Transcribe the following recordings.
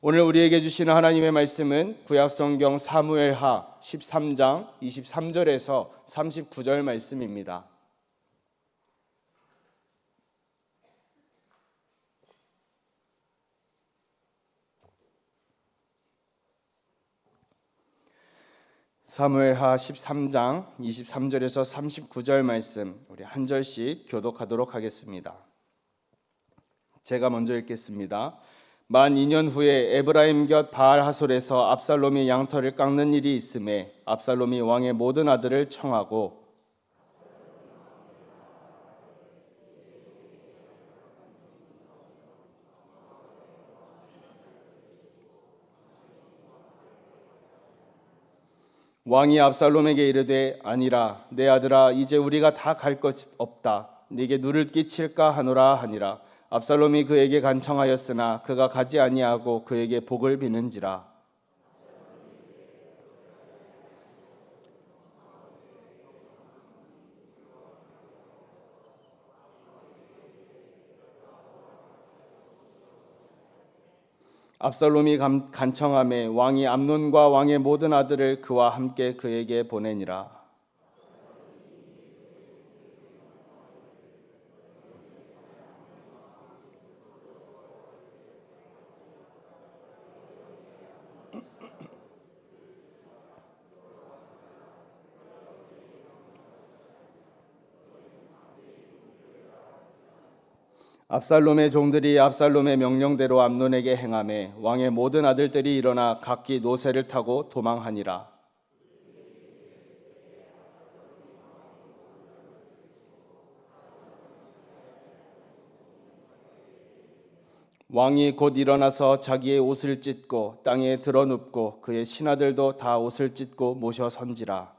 오늘 우리에게 주시는 하나님의 말씀은 구약성경 사무엘하 13장 23절에서 39절 말씀입니다. 사무엘하 13장 23절에서 39절 말씀 우리 한 절씩 교독하도록 하겠습니다. 제가 먼저 읽겠습니다. 만 2년 후에 에브라임 곁 바알 하솔에서 압살롬이 양털을 깎는 일이 있음에 압살롬이 왕의 모든 아들을 청하고 왕이 압살롬에게 이르되 아니라 내 아들아 이제 우리가 다 갈 것 없다 네게 누를 끼칠까 하노라 하니라. 압살롬이 그에게 간청하였으나 그가 가지 아니하고 그에게 복을 비는지라. 압살롬이 간청하매 왕이 암논과 왕의 모든 아들을 그와 함께 그에게 보내니라. 압살롬의 종들이 압살롬의 명령대로 암논에게 행하매 왕의 모든 아들들이 일어나 각기 노새를 타고 도망하니라. 왕이 곧 일어나서 자기의 옷을 찢고 땅에 드러눕고 그의 신하들도 다 옷을 찢고 모셔 선지라.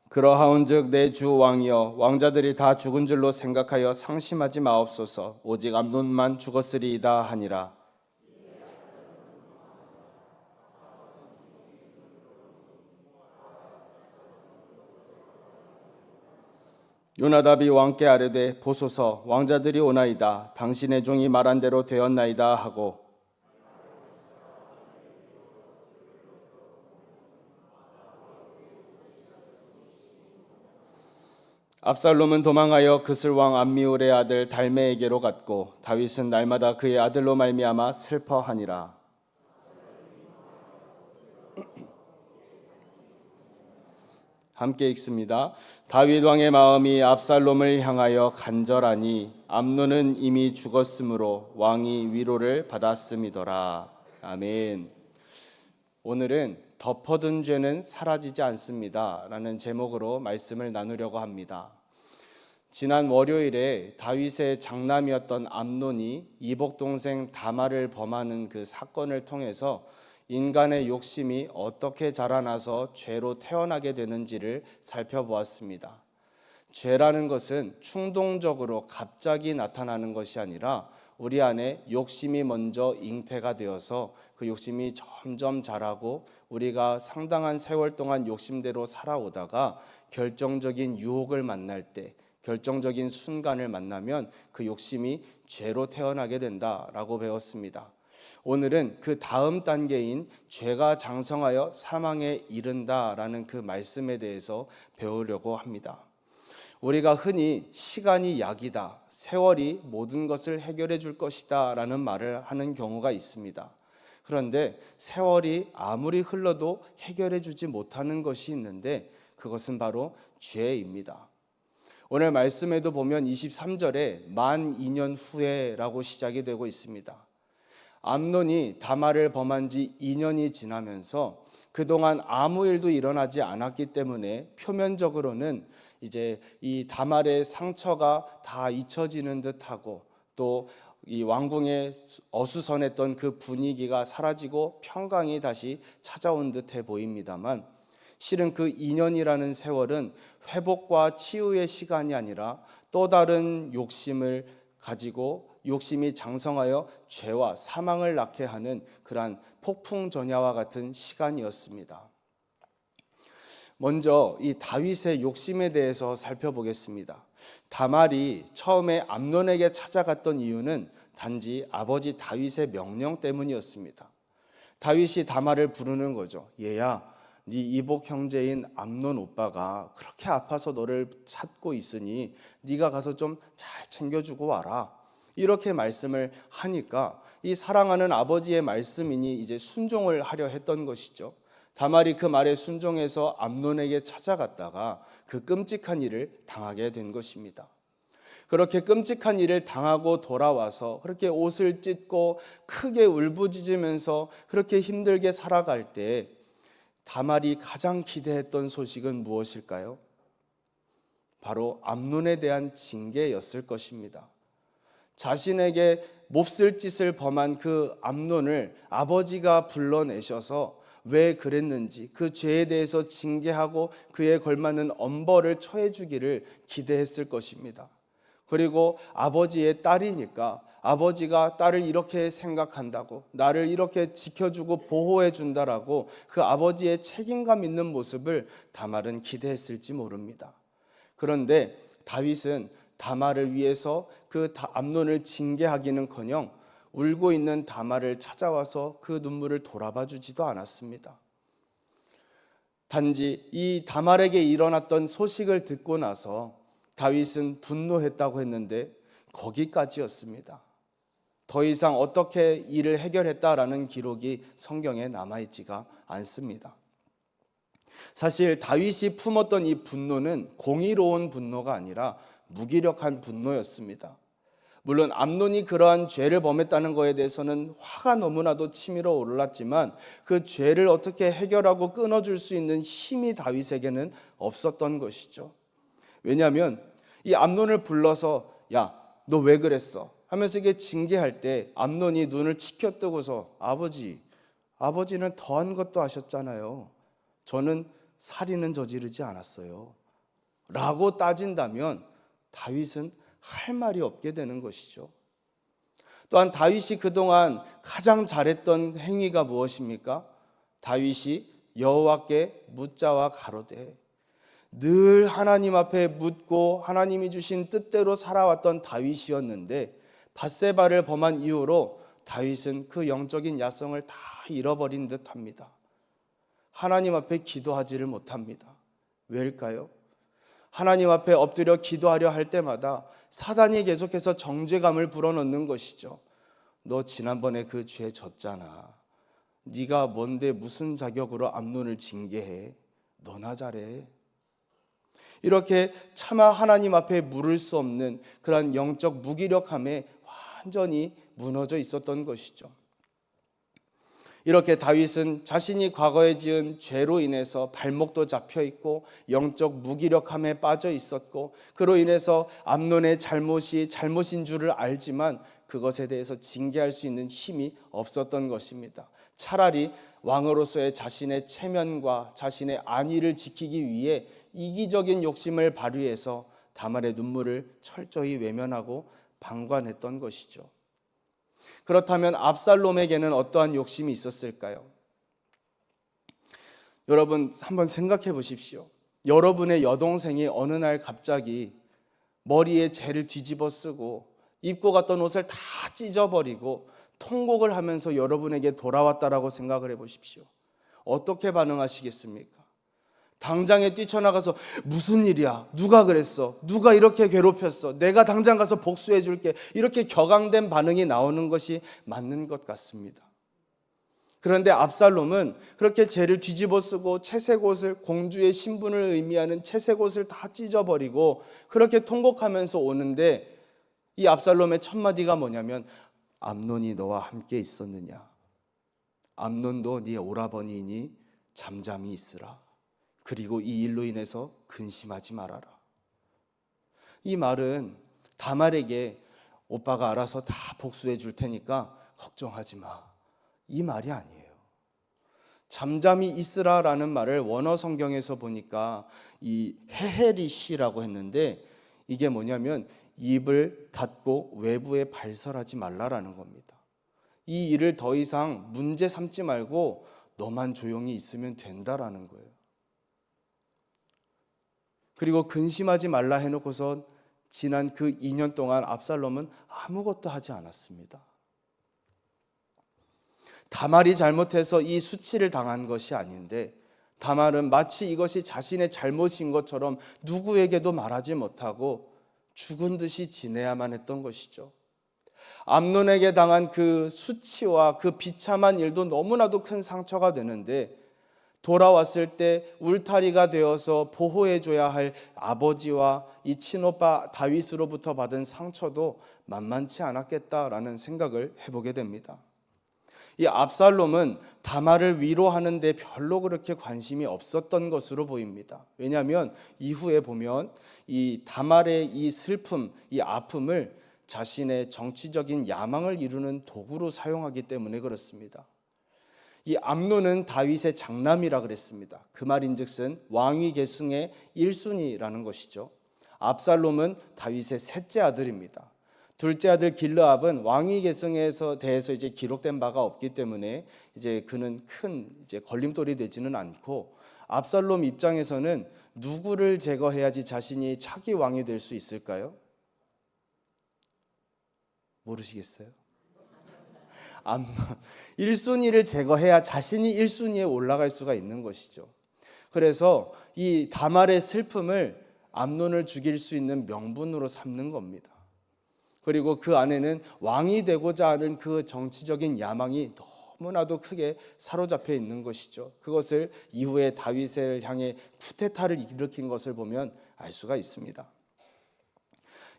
그러하온즉 내 주 왕이여 왕자들이 다 죽은 줄로 생각하여 상심하지 마옵소서. 오직 암논만 죽었으리이다 하니라. 요나답이 왕께 아뢰되 보소서 왕자들이 오나이다. 당신의 종이 말한 대로 되었나이다 하고 압살롬은 도망하여 그슬 왕 암미울의 아들 달메에게로 갔고 다윗은 날마다 그의 아들로 말미암아 슬퍼하니라. 함께 읽습니다. 다윗 왕의 마음이 압살롬을 향하여 간절하니 암논은 이미 죽었으므로 왕이 위로를 받았음이더라. 아멘. 오늘은 덮어둔 죄는 사라지지 않습니다 라는 제목으로 말씀을 나누려고 합니다. 지난 월요일에 다윗의 장남이었던 암논이 이복 동생 다말을 범하는 그 사건을 통해서 인간의 욕심이 어떻게 자라나서 죄로 태어나게 되는지를 살펴보았습니다. 죄라는 것은 충동적으로 갑자기 나타나는 것이 아니라 우리 안에 욕심이 먼저 잉태가 되어서 그 욕심이 점점 자라고 우리가 상당한 세월 동안 욕심대로 살아오다가 결정적인 유혹을 만날 때, 결정적인 순간을 만나면 그 욕심이 죄로 태어나게 된다라고 배웠습니다. 오늘은 그 다음 단계인 죄가 장성하여 사망에 이른다라는 그 말씀에 대해서 배우려고 합니다. 우리가 흔히 시간이 약이다, 세월이 모든 것을 해결해 줄 것이다 라는 말을 하는 경우가 있습니다. 그런데 세월이 아무리 흘러도 해결해 주지 못하는 것이 있는데 그것은 바로 죄입니다. 오늘 말씀에도 보면 23절에 만 2년 후에라고 시작이 되고 있습니다. 암논이 다말을 범한 지 2년이 지나면서 그동안 아무 일도 일어나지 않았기 때문에 표면적으로는 이제 이 다말의 상처가 다 잊혀지는 듯하고 또 이 왕궁에 어수선했던 그 분위기가 사라지고 평강이 다시 찾아온 듯해 보입니다만 실은 그 2년이라는 세월은 회복과 치유의 시간이 아니라 또 다른 욕심을 가지고 욕심이 장성하여 죄와 사망을 낳게 하는 그러한 폭풍전야와 같은 시간이었습니다. 먼저 이 다윗의 욕심에 대해서 살펴보겠습니다. 다말이 처음에 암논에게 찾아갔던 이유는 단지 아버지 다윗의 명령 때문이었습니다. 다윗이 다말을 부르는 거죠. 얘야, 네 이복 형제인 암논 오빠가 그렇게 아파서 너를 찾고 있으니 네가 가서 좀 잘 챙겨주고 와라. 이렇게 말씀을 하니까 이 사랑하는 아버지의 말씀이니 이제 순종을 하려 했던 것이죠. 다말이 그 말에 순종해서 암논에게 찾아갔다가 그 끔찍한 일을 당하게 된 것입니다. 그렇게 끔찍한 일을 당하고 돌아와서 그렇게 옷을 찢고 크게 울부짖으면서 그렇게 힘들게 살아갈 때 다말이 가장 기대했던 소식은 무엇일까요? 바로 암논에 대한 징계였을 것입니다. 자신에게 몹쓸 짓을 범한 그 암논을 아버지가 불러내셔서 왜 그랬는지 그 죄에 대해서 징계하고 그에 걸맞는 엄벌을 처해주기를 기대했을 것입니다. 그리고 아버지의 딸이니까 아버지가 딸을 이렇게 생각한다고, 나를 이렇게 지켜주고 보호해 준다라고 그 아버지의 책임감 있는 모습을 다말은 기대했을지 모릅니다. 그런데 다윗은 다말을 위해서 그 암논을 징계하기는커녕 울고 있는 다말을 찾아와서 그 눈물을 돌아봐 주지도 않았습니다. 단지 이 다말에게 일어났던 소식을 듣고 나서 다윗은 분노했다고 했는데 거기까지였습니다. 더 이상 어떻게 일을 해결했다라는 기록이 성경에 남아있지가 않습니다. 사실 다윗이 품었던 이 분노는 공의로운 분노가 아니라 무기력한 분노였습니다. 물론 암논이 그러한 죄를 범했다는 것에 대해서는 화가 너무나도 치밀어 올랐지만 그 죄를 어떻게 해결하고 끊어줄 수 있는 힘이 다윗에게는 없었던 것이죠. 왜냐하면 이 암논을 불러서 야, 너 왜 그랬어? 하면서 이게 징계할 때 암논이 눈을 치켜뜨고서 아버지는 더한 것도 하셨잖아요. 저는 살인은 저지르지 않았어요. 라고 따진다면 다윗은 할 말이 없게 되는 것이죠. 또한 다윗이 그동안 가장 잘했던 행위가 무엇입니까? 다윗이 여호와께 묻자와 가로되 늘 하나님 앞에 묻고 하나님이 주신 뜻대로 살아왔던 다윗이었는데 밧세바를 범한 이후로 다윗은 그 영적인 야성을 다 잃어버린 듯합니다. 하나님 앞에 기도하지를 못합니다. 왜일까요? 하나님 앞에 엎드려 기도하려 할 때마다 사단이 계속해서 정죄감을 불어넣는 것이죠. 너 지난번에 그 죄 졌잖아. 네가 뭔데 무슨 자격으로 암논을 징계해? 너나 잘해. 이렇게 차마 하나님 앞에 물을 수 없는 그런 영적 무기력함에 완전히 무너져 있었던 것이죠. 이렇게 다윗은 자신이 과거에 지은 죄로 인해서 발목도 잡혀 있고 영적 무기력함에 빠져 있었고 그로 인해서 암논의 잘못인 줄을 알지만 그것에 대해서 징계할 수 있는 힘이 없었던 것입니다. 차라리 왕으로서의 자신의 체면과 자신의 안위를 지키기 위해 이기적인 욕심을 발휘해서 다말의 눈물을 철저히 외면하고 방관했던 것이죠. 그렇다면 압살롬에게는 어떠한 욕심이 있었을까요? 여러분 한번 생각해 보십시오. 여러분의 여동생이 어느 날 갑자기 머리에 재를 뒤집어 쓰고 입고 갔던 옷을 다 찢어버리고 통곡을 하면서 여러분에게 돌아왔다라고 생각을 해보십시오. 어떻게 반응하시겠습니까? 당장에 뛰쳐나가서 무슨 일이야? 누가 그랬어? 누가 이렇게 괴롭혔어? 내가 당장 가서 복수해 줄게. 이렇게 격앙된 반응이 나오는 것이 맞는 것 같습니다. 그런데 압살롬은 그렇게 죄를 뒤집어 쓰고 채색 옷을, 공주의 신분을 의미하는 채색 옷을 다 찢어버리고 그렇게 통곡하면서 오는데 이 압살롬의 첫 마디가 뭐냐면 암논이 너와 함께 있었느냐? 암논도 네 오라버니이니 잠잠히 있으라. 그리고 이 일로 인해서 근심하지 말아라. 이 말은 다말에게 오빠가 알아서 다 복수해 줄 테니까 걱정하지 마. 이 말이 아니에요. 잠잠히 있으라라는 말을 원어 성경에서 보니까 이 헤헤리시라고 했는데 이게 뭐냐면 입을 닫고 외부에 발설하지 말라라는 겁니다. 이 일을 더 이상 문제 삼지 말고 너만 조용히 있으면 된다라는 거예요. 그리고 근심하지 말라 해놓고선 지난 그 2년 동안 압살롬은 아무것도 하지 않았습니다. 다말이 잘못해서 이 수치를 당한 것이 아닌데 다말은 마치 이것이 자신의 잘못인 것처럼 누구에게도 말하지 못하고 죽은 듯이 지내야만 했던 것이죠. 암논에게 당한 그 수치와 그 비참한 일도 너무나도 큰 상처가 되는데 돌아왔을 때 울타리가 되어서 보호해줘야 할 아버지와 이 친오빠 다윗으로부터 받은 상처도 만만치 않았겠다라는 생각을 해보게 됩니다. 이 압살롬은 다말을 위로하는 데 별로 그렇게 관심이 없었던 것으로 보입니다. 왜냐하면 이후에 보면 이 다말의 이 슬픔, 이 아픔을 자신의 정치적인 야망을 이루는 도구로 사용하기 때문에 그렇습니다. 이 암논은 다윗의 장남이라 그랬습니다. 그 말인즉슨 왕위 계승의 1순위라는 것이죠. 압살롬은 다윗의 셋째 아들입니다. 둘째 아들 길르압은 왕위 계승에서 대해서 이제 기록된 바가 없기 때문에 이제 그는 큰 이제 걸림돌이 되지는 않고 압살롬 입장에서는 누구를 제거해야지 자신이 차기 왕이 될 수 있을까요? 모르시겠어요? 암논 1순위를 제거해야 자신이 1순위에 올라갈 수가 있는 것이죠. 그래서 이 다말의 슬픔을 암논을 죽일 수 있는 명분으로 삼는 겁니다. 그리고 그 안에는 왕이 되고자 하는 그 정치적인 야망이 너무나도 크게 사로잡혀 있는 것이죠. 그것을 이후에 다윗을 향해 쿠데타를 일으킨 것을 보면 알 수가 있습니다.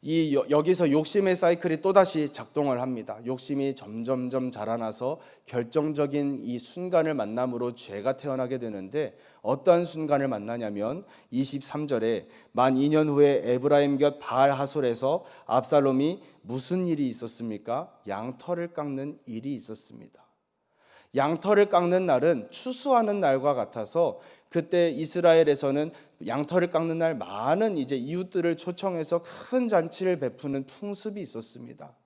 여기서 욕심의 사이클이 또다시 작동을 합니다. 욕심이 점점점 자라나서 결정적인 이 순간을 만남으로 죄가 태어나게 되는데 어떠한 순간을 만나냐면 23절에 만 2년 후에 에브라임 곁 바알 하솔에서 압살롬이 무슨 일이 있었습니까? 양털을 깎는 일이 있었습니다. 양털을 깎는 날은 추수하는 날과 같아서 그때 이스라엘에서는 양털을 깎는 날 많은 이제 이웃들을 초청해서 큰 잔치를 베푸는 풍습이 있었습니다.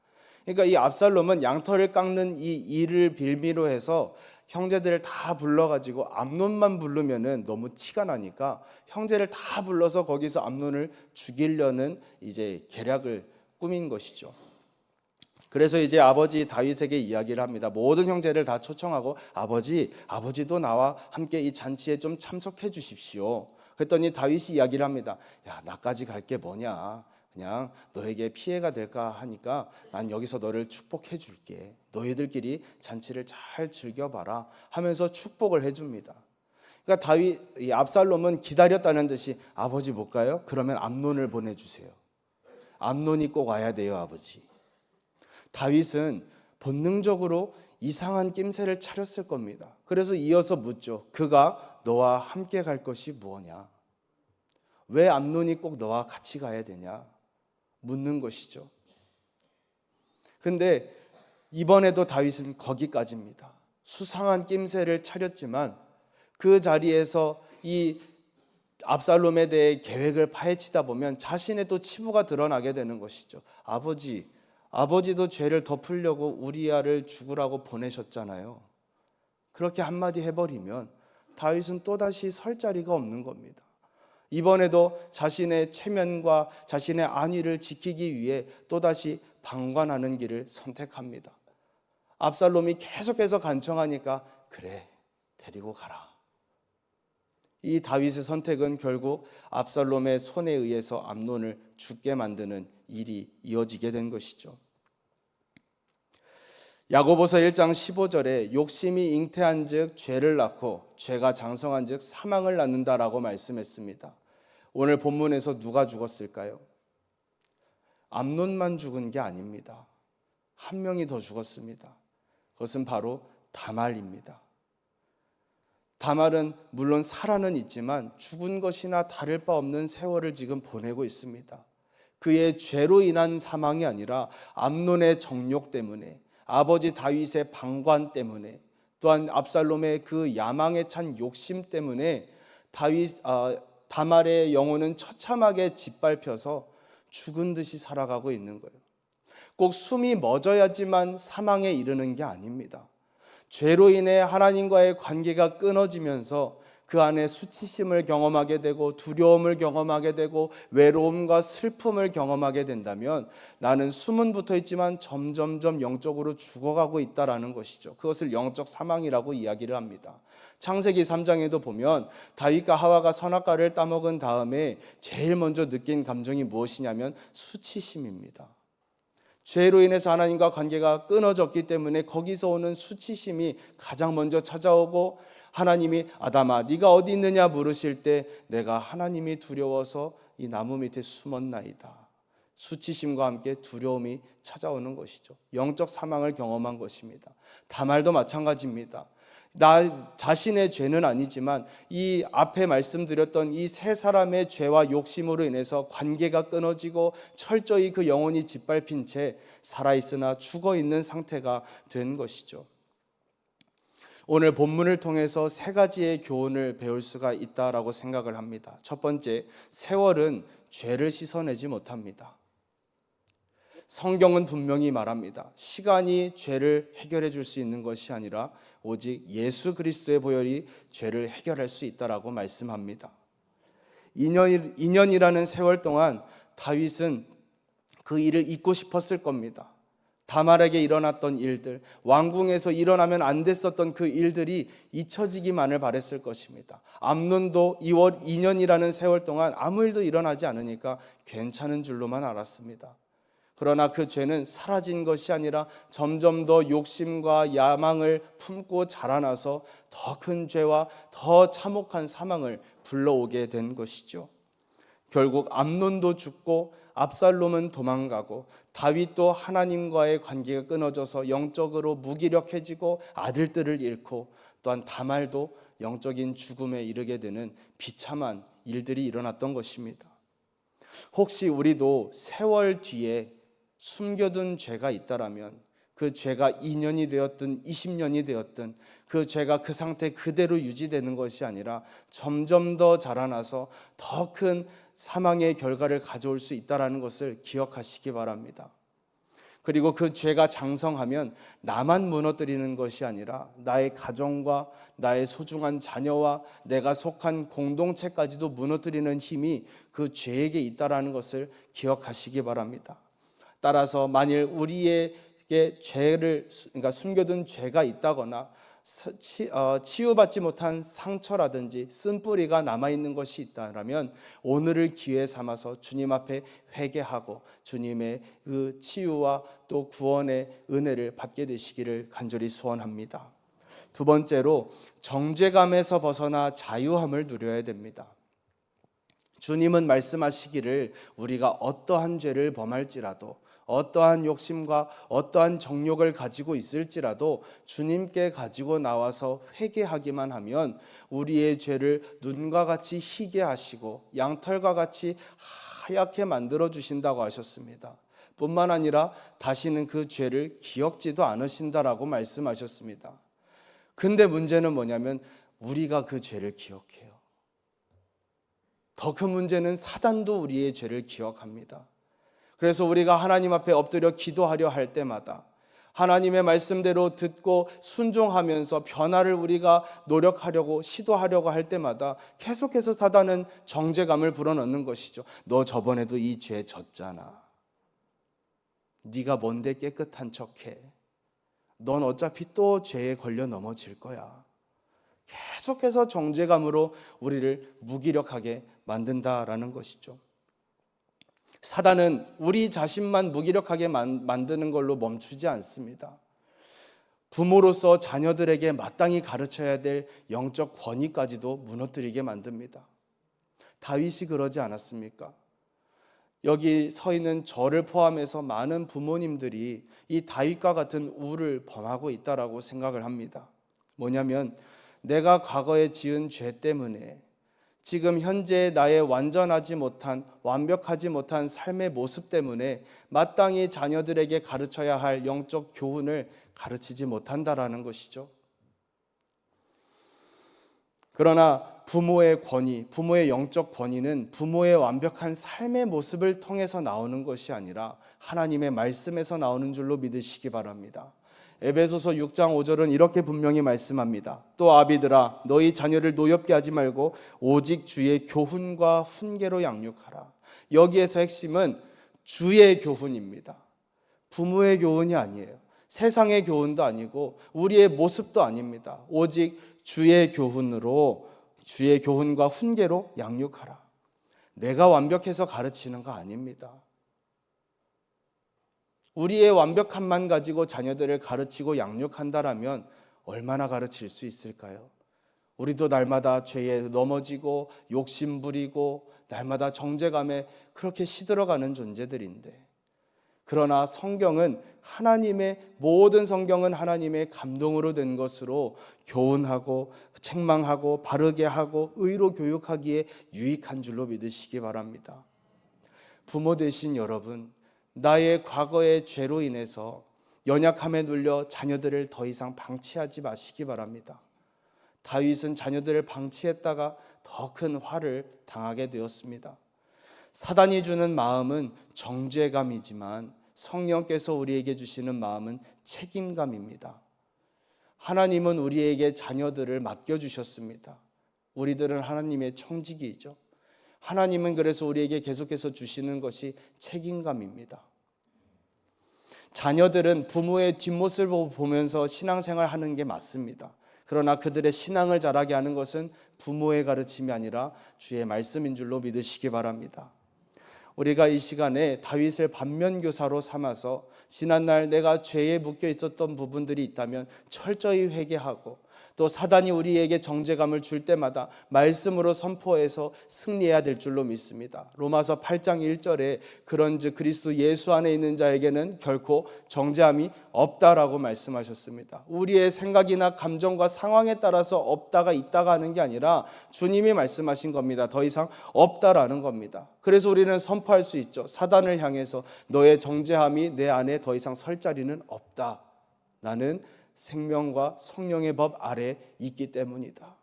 그러니까 이 압살롬은 양털을 깎는 이 일을 빌미로 해서 형제들을 다 불러가지고 암논만 부르면은 너무 티가 나니까 형제를 다 불러서 거기서 암논을 죽이려는 이제 계략을 꾸민 것이죠. 그래서 이제 아버지 다윗에게 이야기를 합니다. 모든 형제를 다 초청하고 아버지도 나와 함께 이 잔치에 좀 참석해 주십시오. 그랬더니 다윗이 이야기를 합니다. 야, 나까지 갈 게 뭐냐? 그냥 너에게 피해가 될까 하니까 난 여기서 너를 축복해 줄게. 너희들끼리 잔치를 잘 즐겨봐라 하면서 축복을 해줍니다. 그러니까 이 압살롬은 기다렸다는 듯이 아버지 못 가요? 그러면 암논을 보내주세요. 암논이 꼭 와야 돼요, 아버지. 다윗은 본능적으로 이상한 낌새를 차렸을 겁니다. 그래서 이어서 묻죠. 그가 너와 함께 갈 것이 무엇냐? 왜 암논이 꼭 너와 같이 가야 되냐? 묻는 것이죠. 근데 이번에도 다윗은 거기까지입니다. 수상한 낌새를 차렸지만 그 자리에서 이 압살롬에 대해 계획을 파헤치다 보면 자신의 또 치부가 드러나게 되는 것이죠. 아버지도 죄를 덮으려고 우리아를 죽으라고 보내셨잖아요. 그렇게 한마디 해버리면 다윗은 또다시 설 자리가 없는 겁니다. 이번에도 자신의 체면과 자신의 안위를 지키기 위해 또다시 방관하는 길을 선택합니다. 압살롬이 계속해서 간청하니까 그래, 데리고 가라. 이 다윗의 선택은 결국 압살롬의 손에 의해서 암논을 죽게 만드는 일이 이어지게 된 것이죠. 야고보서 1장 15절에 욕심이 잉태한즉 죄를 낳고 죄가 장성한즉 사망을 낳는다라고 말씀했습니다. 오늘 본문에서 누가 죽었을까요? 암논만 죽은 게 아닙니다. 한 명이 더 죽었습니다. 그것은 바로 다말입니다. 다말은 물론 살아는 있지만 죽은 것이나 다를 바 없는 세월을 지금 보내고 있습니다. 그의 죄로 인한 사망이 아니라 암논의 정욕 때문에, 아버지 다윗의 방관 때문에, 또한 압살롬의 그 야망에 찬 욕심 때문에 다말의 영혼은 처참하게 짓밟혀서 죽은 듯이 살아가고 있는 거예요. 꼭 숨이 멎어야지만 사망에 이르는 게 아닙니다. 죄로 인해 하나님과의 관계가 끊어지면서 그 안에 수치심을 경험하게 되고 두려움을 경험하게 되고 외로움과 슬픔을 경험하게 된다면 나는 숨은 붙어 있지만 점점점 영적으로 죽어가고 있다라는 것이죠. 그것을 영적 사망이라고 이야기를 합니다. 창세기 3장에도 보면 다윗과 하와가 선악과를 따먹은 다음에 제일 먼저 느낀 감정이 무엇이냐면 수치심입니다. 죄로 인해서 하나님과 관계가 끊어졌기 때문에 거기서 오는 수치심이 가장 먼저 찾아오고, 하나님이 아담아 네가 어디 있느냐 물으실 때 내가 하나님이 두려워서 이 나무 밑에 숨었나이다. 수치심과 함께 두려움이 찾아오는 것이죠. 영적 사망을 경험한 것입니다. 다말도 마찬가지입니다. 나 자신의 죄는 아니지만 이 앞에 말씀드렸던 이 세 사람의 죄와 욕심으로 인해서 관계가 끊어지고 철저히 그 영혼이 짓밟힌 채 살아있으나 죽어있는 상태가 된 것이죠. 오늘 본문을 통해서 세 가지의 교훈을 배울 수가 있다라고 생각을 합니다. 첫 번째, 세월은 죄를 씻어내지 못합니다. 성경은 분명히 말합니다. 시간이 죄를 해결해 줄 수 있는 것이 아니라 오직 예수 그리스도의 보혈이 죄를 해결할 수 있다라고 말씀합니다. 2년이라는 세월 동안 다윗은 그 일을 잊고 싶었을 겁니다. 다말에게 일어났던 일들, 왕궁에서 일어나면 안 됐었던 그 일들이 잊혀지기만을 바랬을 것입니다. 암논도 2년이라는 세월 동안 아무 일도 일어나지 않으니까 괜찮은 줄로만 알았습니다. 그러나 그 죄는 사라진 것이 아니라 점점 더 욕심과 야망을 품고 자라나서 더 큰 죄와 더 참혹한 사망을 불러오게 된 것이죠. 결국 암논도 죽고 압살롬은 도망가고 다윗도 하나님과의 관계가 끊어져서 영적으로 무기력해지고 아들들을 잃고, 또한 다말도 영적인 죽음에 이르게 되는 비참한 일들이 일어났던 것입니다. 혹시 우리도 세월 뒤에 숨겨둔 죄가 있다라면 그 죄가 2년이 되었든 20년이 되었든 그 죄가 그 상태 그대로 유지되는 것이 아니라 점점 더 자라나서 더 큰 사망의 결과를 가져올 수 있다는 것을 기억하시기 바랍니다. 그리고 그 죄가 장성하면 나만 무너뜨리는 것이 아니라 나의 가정과 나의 소중한 자녀와 내가 속한 공동체까지도 무너뜨리는 힘이 그 죄에게 있다는 것을 기억하시기 바랍니다. 따라서 만일 우리에게 죄를, 그러니까 숨겨둔 죄가 있다거나 치유받지 못한 상처라든지 쓴뿌리가 남아있는 것이 있다면 오늘을 기회 삼아서 주님 앞에 회개하고 주님의 그 치유와 또 구원의 은혜를 받게 되시기를 간절히 소원합니다. 두 번째로, 정죄감에서 벗어나 자유함을 누려야 됩니다. 주님은 말씀하시기를 우리가 어떠한 죄를 범할지라도, 어떠한 욕심과 어떠한 정욕을 가지고 있을지라도 주님께 가지고 나와서 회개하기만 하면 우리의 죄를 눈과 같이 희게 하시고 양털과 같이 하얗게 만들어 주신다고 하셨습니다. 뿐만 아니라 다시는 그 죄를 기억지도 않으신다라고 말씀하셨습니다. 근데 문제는 뭐냐면 우리가 그 죄를 기억해요. 더 큰 문제는 사단도 우리의 죄를 기억합니다. 그래서 우리가 하나님 앞에 엎드려 기도하려 할 때마다 하나님의 말씀대로 듣고 순종하면서 변화를 우리가 노력하려고 시도하려고 할 때마다 계속해서 사단은 정죄감을 불어넣는 것이죠. 너 저번에도 이 죄 졌잖아. 네가 뭔데 깨끗한 척해. 넌 어차피 또 죄에 걸려 넘어질 거야. 계속해서 정죄감으로 우리를 무기력하게 만든다라는 것이죠. 사단은 우리 자신만 무기력하게 만드는 걸로 멈추지 않습니다. 부모로서 자녀들에게 마땅히 가르쳐야 될 영적 권위까지도 무너뜨리게 만듭니다. 다윗이 그러지 않았습니까? 여기 서 있는 저를 포함해서 많은 부모님들이 이 다윗과 같은 우를 범하고 있다라고 생각을 합니다. 뭐냐면 내가 과거에 지은 죄 때문에 지금 현재 나의 완전하지 못한, 완벽하지 못한 삶의 모습 때문에 마땅히 자녀들에게 가르쳐야 할 영적 교훈을 가르치지 못한다라는 것이죠. 그러나 부모의 권위, 부모의 영적 권위는 부모의 완벽한 삶의 모습을 통해서 나오는 것이 아니라 하나님의 말씀에서 나오는 줄로 믿으시기 바랍니다. 에베소서 6장 5절은 이렇게 분명히 말씀합니다. 또 아비들아 너희 자녀를 노엽게 하지 말고 오직 주의 교훈과 훈계로 양육하라. 여기에서 핵심은 주의 교훈입니다. 부모의 교훈이 아니에요. 세상의 교훈도 아니고 우리의 모습도 아닙니다. 오직 주의 교훈으로, 주의 교훈과 훈계로 양육하라. 내가 완벽해서 가르치는 거 아닙니다. 우리의 완벽함만 가지고 자녀들을 가르치고 양육한다라면 얼마나 가르칠 수 있을까요? 우리도 날마다 죄에 넘어지고 욕심 부리고 날마다 정죄감에 그렇게 시들어가는 존재들인데, 그러나 성경은 모든 성경은 하나님의 감동으로 된 것으로 교훈하고 책망하고 바르게 하고 의로 교육하기에 유익한 줄로 믿으시기 바랍니다. 부모 되신 여러분, 나의 과거의 죄로 인해서 연약함에 눌려 자녀들을 더 이상 방치하지 마시기 바랍니다. 다윗은 자녀들을 방치했다가 더 큰 화를 당하게 되었습니다. 사단이 주는 마음은 정죄감이지만 성령께서 우리에게 주시는 마음은 책임감입니다. 하나님은 우리에게 자녀들을 맡겨주셨습니다. 우리들은 하나님의 청지기이죠. 하나님은 그래서 우리에게 계속해서 주시는 것이 책임감입니다. 자녀들은 부모의 뒷모습을 보면서 신앙생활 하는 게 맞습니다. 그러나 그들의 신앙을 자라게 하는 것은 부모의 가르침이 아니라 주의 말씀인 줄로 믿으시기 바랍니다. 우리가 이 시간에 다윗을 반면교사로 삼아서 지난날 내가 죄에 묶여 있었던 부분들이 있다면 철저히 회개하고, 또 사단이 우리에게 정죄감을 줄 때마다 말씀으로 선포해서 승리해야 될 줄로 믿습니다. 로마서 8장 1절에 그런즉 그리스도 예수 안에 있는 자에게는 결코 정죄함이 없다라고 말씀하셨습니다. 우리의 생각이나 감정과 상황에 따라서 없다가 있다가 하는 게 아니라 주님이 말씀하신 겁니다. 더 이상 없다라는 겁니다. 그래서 우리는 선포할 수 있죠. 사단을 향해서 너의 정죄함이 내 안에 더 이상 설 자리는 없다. 나는 생명과 성령의 법 아래 있기 때문이다.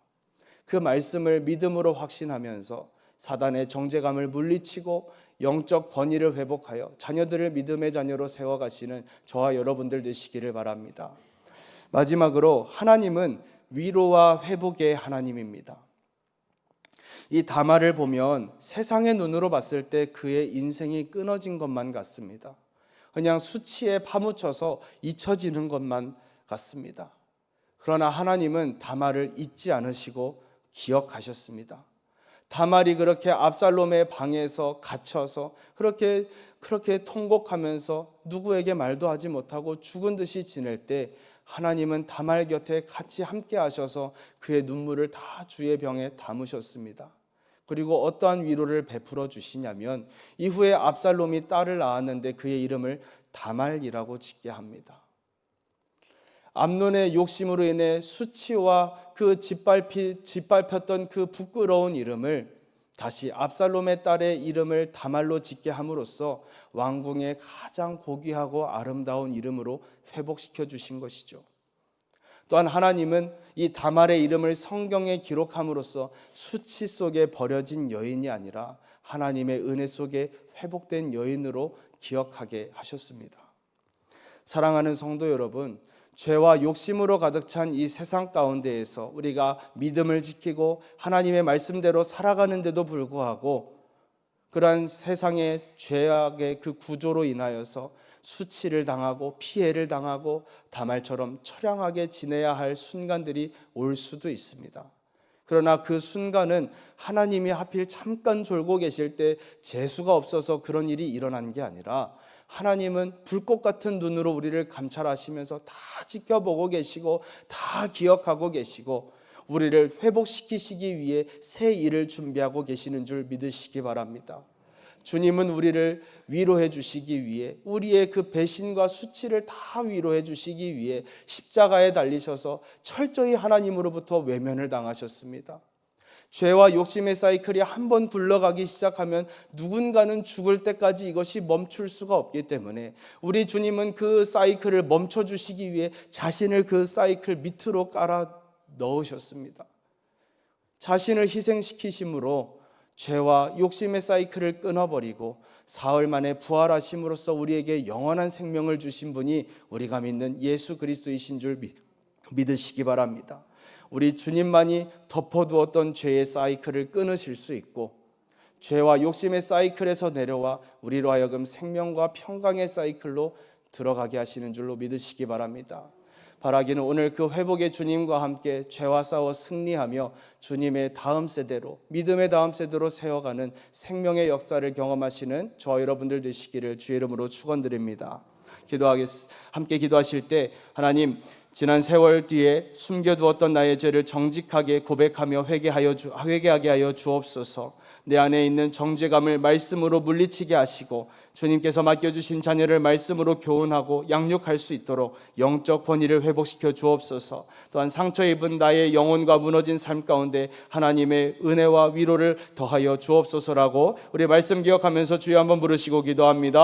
그 말씀을 믿음으로 확신하면서 사단의 정죄감을 물리치고 영적 권위를 회복하여 자녀들을 믿음의 자녀로 세워가시는 저와 여러분들 되시기를 바랍니다. 마지막으로 하나님은 위로와 회복의 하나님입니다. 이 다말을 보면 세상의 눈으로 봤을 때 그의 인생이 끊어진 것만 같습니다. 그냥 수치에 파묻혀서 잊혀지는 것만 같습니다. 그러나 하나님은 다말을 잊지 않으시고 기억하셨습니다. 다말이 그렇게 압살롬의 방에서 갇혀서 그렇게 통곡하면서 누구에게 말도 하지 못하고 죽은 듯이 지낼 때 하나님은 다말 곁에 같이 함께 하셔서 그의 눈물을 다 주의 병에 담으셨습니다. 그리고 어떠한 위로를 베풀어 주시냐면 이후에 압살롬이 딸을 낳았는데 그의 이름을 다말이라고 짓게 합니다. 암논의 욕심으로 인해 수치와 그 짓밟혔던 그 부끄러운 이름을 다시 압살롬의 딸의 이름을 다말로 짓게 함으로써 왕궁의 가장 고귀하고 아름다운 이름으로 회복시켜 주신 것이죠. 또한 하나님은 이 다말의 이름을 성경에 기록함으로써 수치 속에 버려진 여인이 아니라 하나님의 은혜 속에 회복된 여인으로 기억하게 하셨습니다. 사랑하는 성도 여러분, 죄와 욕심으로 가득 찬 이 세상 가운데에서 우리가 믿음을 지키고 하나님의 말씀대로 살아가는데도 불구하고 그러한 세상의 죄악의 그 구조로 인하여서 수치를 당하고 피해를 당하고 다말처럼 처량하게 지내야 할 순간들이 올 수도 있습니다. 그러나 그 순간은 하나님이 하필 잠깐 졸고 계실 때 재수가 없어서 그런 일이 일어난 게 아니라 하나님은 불꽃 같은 눈으로 우리를 감찰하시면서 다 지켜보고 계시고 다 기억하고 계시고 우리를 회복시키시기 위해 새 일을 준비하고 계시는 줄 믿으시기 바랍니다. 주님은 우리를 위로해 주시기 위해 우리의 그 배신과 수치를 다 위로해 주시기 위해 십자가에 달리셔서 철저히 하나님으로부터 외면을 당하셨습니다. 죄와 욕심의 사이클이 한번 굴러가기 시작하면 누군가는 죽을 때까지 이것이 멈출 수가 없기 때문에 우리 주님은 그 사이클을 멈춰주시기 위해 자신을 그 사이클 밑으로 깔아 넣으셨습니다. 자신을 희생시키심으로 죄와 욕심의 사이클을 끊어버리고 사흘 만에 부활하심으로써 우리에게 영원한 생명을 주신 분이 우리가 믿는 예수 그리스도이신 줄 믿으시기 바랍니다. 우리 주님만이 덮어두었던 죄의 사이클을 끊으실 수 있고 죄와 욕심의 사이클에서 내려와 우리로 하여금 생명과 평강의 사이클로 들어가게 하시는 줄로 믿으시기 바랍니다. 바라기는 오늘 그 회복의 주님과 함께 죄와 싸워 승리하며 주님의 다음 세대로, 믿음의 다음 세대로 세워가는 생명의 역사를 경험하시는 저와 여러분들 되시기를 주의 이름으로 축원드립니다. 함께 기도하실 때 하나님, 지난 세월 뒤에 숨겨두었던 나의 죄를 정직하게 고백하며 회개하게 하여 주옵소서. 내 안에 있는 정죄감을 말씀으로 물리치게 하시고 주님께서 맡겨주신 자녀를 말씀으로 교훈하고 양육할 수 있도록 영적 권위를 회복시켜 주옵소서. 또한 상처 입은 나의 영혼과 무너진 삶 가운데 하나님의 은혜와 위로를 더하여 주옵소서라고 우리 말씀 기억하면서 주여 한번 부르시고 기도합니다.